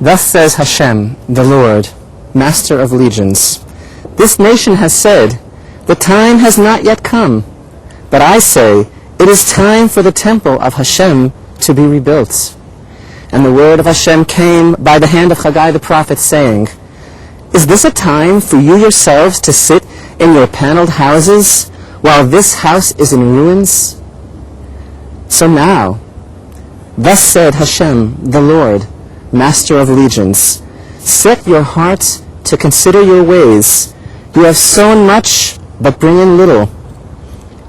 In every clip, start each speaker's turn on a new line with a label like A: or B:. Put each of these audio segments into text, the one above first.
A: Thus says Hashem, the Lord, Master of legions, this nation has said, the time has not yet come. But I say, it is time for the temple of Hashem to be rebuilt. And the word of Hashem came by the hand of Haggai the prophet, saying, is this a time for you yourselves to sit in your paneled houses while this house is in ruins? So now, thus said Hashem, the Lord, Master of legions, set your heart to consider your ways. You have sown much, but bring in little.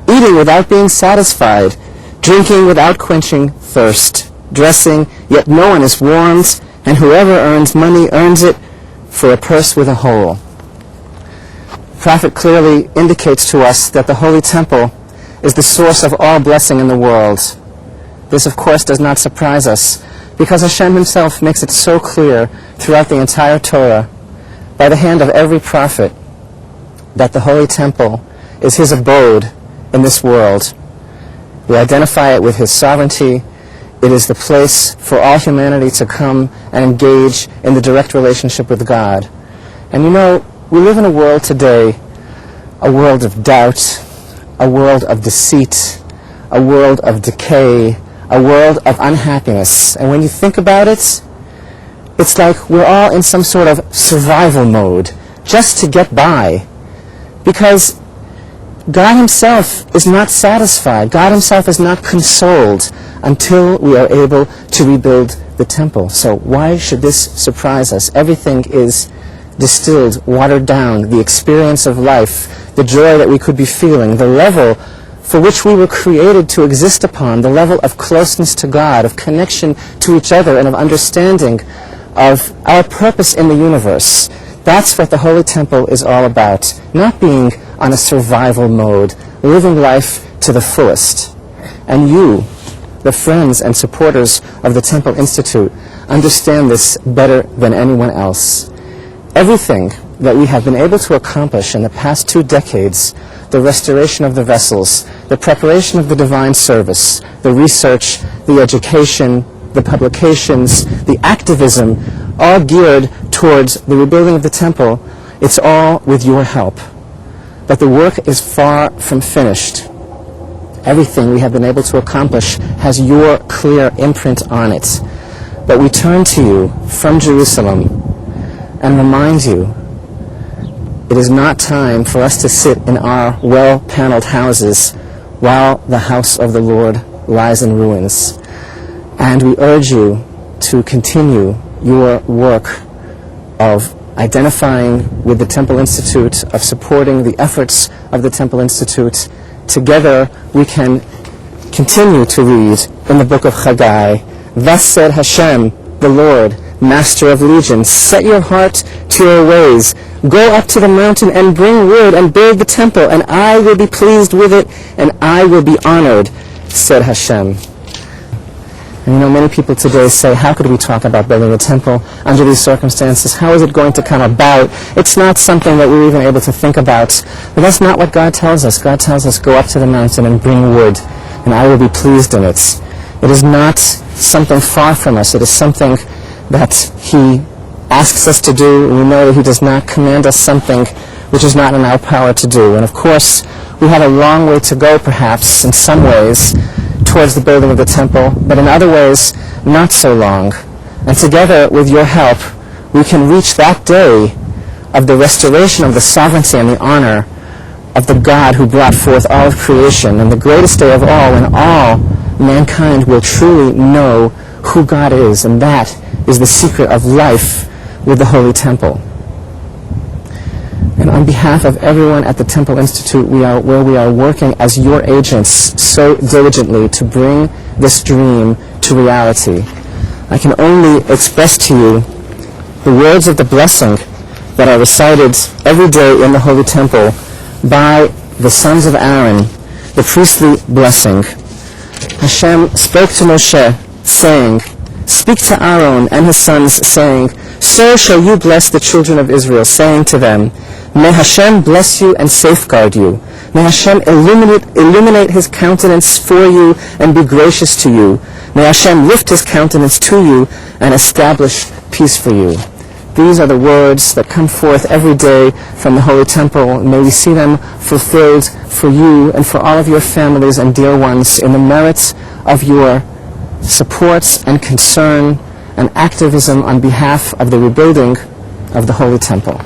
A: Eating without being satisfied, drinking without quenching thirst, dressing, yet no one is warmed, and whoever earns money earns it for a purse with a hole. The prophet clearly indicates to us that the Holy Temple is the source of all blessing in the world. This, of course, does not surprise us, because Hashem himself makes it so clear throughout the entire Torah, by the hand of every prophet, that the Holy Temple is his abode in this world. We identify it with his sovereignty. It is the place for all humanity to come and engage in the direct relationship with God. And you know, we live in a world today, a world of doubt, a world of deceit, a world of decay, a world of unhappiness. And when you think about it, it's like we're all in some sort of survival mode, just to get by. Because God himself is not satisfied. God himself is not consoled until we are able to rebuild the temple. So why should this surprise us? Everything is distilled, watered down, the experience of life, the joy that we could be feeling, the level for which we were created to exist upon, the level of closeness to God, of connection to each other, and of understanding of our purpose in the universe. That's what the Holy Temple is all about. Not being on a survival mode, living life to the fullest. And you, the friends and supporters of the Temple Institute, understand this better than anyone else. Everything that we have been able to accomplish in the past 2 decades, the restoration of the vessels, the preparation of the divine service, the research, the education, the publications, the activism, all geared towards the rebuilding of the temple, it's all with your help. But the work is far from finished. Everything we have been able to accomplish has your clear imprint on it. But we turn to you from Jerusalem and remind you it is not time for us to sit in our well-paneled houses while the house of the Lord lies in ruins. And we urge you to continue your work of identifying with the Temple Institute, of supporting the efforts of the Temple Institute. Together we can continue to read in the book of Haggai, thus said Hashem, the Lord, Master of legions, set your heart to your ways. Go up to the mountain and bring wood and build the temple, and I will be pleased with it, and I will be honored, said Hashem. And you know, many people today say, how could we talk about building a temple under these circumstances? How is it going to come about? It's not something that we're even able to think about. But that's not what God tells us. God tells us, go up to the mountain and bring wood, and I will be pleased in it. It is not something far from us. It is something that he asks us to do. We know that he does not command us something which is not in our power to do. And of course, we have a long way to go, perhaps, in some ways, towards the building of the temple, but in other ways, not so long. And together, with your help, we can reach that day of the restoration of the sovereignty and the honor of the God who brought forth all of creation, and the greatest day of all, when all mankind will truly know who God is, and that is the secret of life with the Holy Temple. And on behalf of everyone at the Temple Institute, where we are working as your agents so diligently to bring this dream to reality, I can only express to you the words of the blessing that are recited every day in the Holy Temple by the sons of Aaron, the priestly blessing. Hashem spoke to Moshe, saying, speak to Aaron and his sons, saying, so shall you bless the children of Israel, saying to them, may Hashem bless you and safeguard you. May Hashem illuminate his countenance for you and be gracious to you. May Hashem lift his countenance to you and establish peace for you. These are the words that come forth every day from the Holy Temple. May we see them fulfilled for you and for all of your families and dear ones in the merits of your support and concern and activism on behalf of the rebuilding of the Holy Temple.